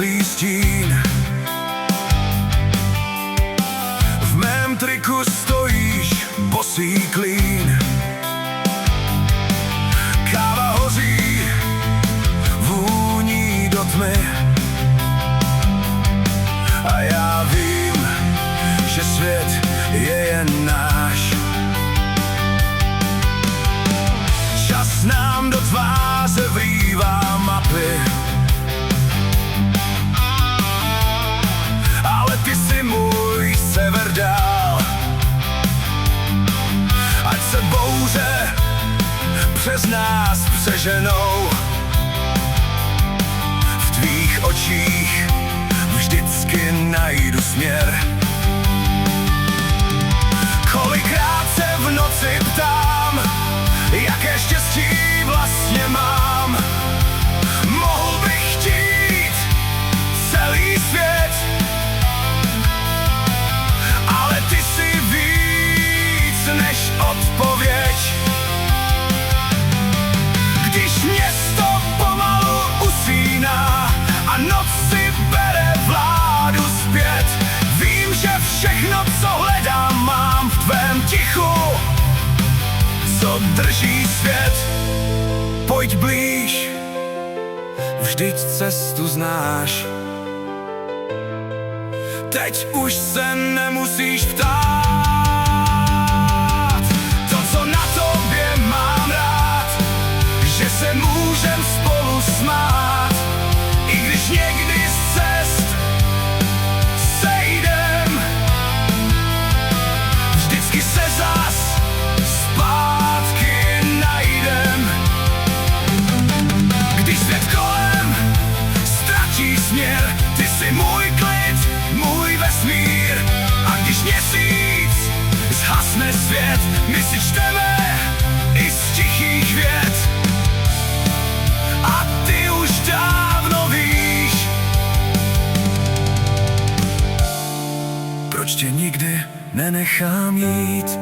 oslí stín. V mém triku stojíš, bosý klín. Káva hoří, vůní do tmy. A já vím, že svět je jen náš. Čas nám do tváře vrývá mapy, ale ty si můj sever dál. Ať se bouře přes nás přeženou, v tvých očích vždycky najdu směr. Kolikrát se v noci ptám, jaké štěstí vlastně mám. Mohl bych chtít celý svět, ale ty jsi víc než odpověď. Když město pomalu usíná a noc si bere vládu zpět, vím, že všechno, co hledám, mám v tvém tichu, co drží svět. Pojď blíž, vždyť cestu znáš. Teď už se nemusíš ptát. To, co na tobě mám rád, že se můžem spolu smát, i když někdy z cest sejdem, vždycky se zas zpátky najdem. Když svět kolem ztratí směr, ty jsi můj klid, můj vesmír. A když měsíc zhasne svět, my si čteme i z tichých vět. A ty už dávno víš, proč tě nikdy nenechám jít.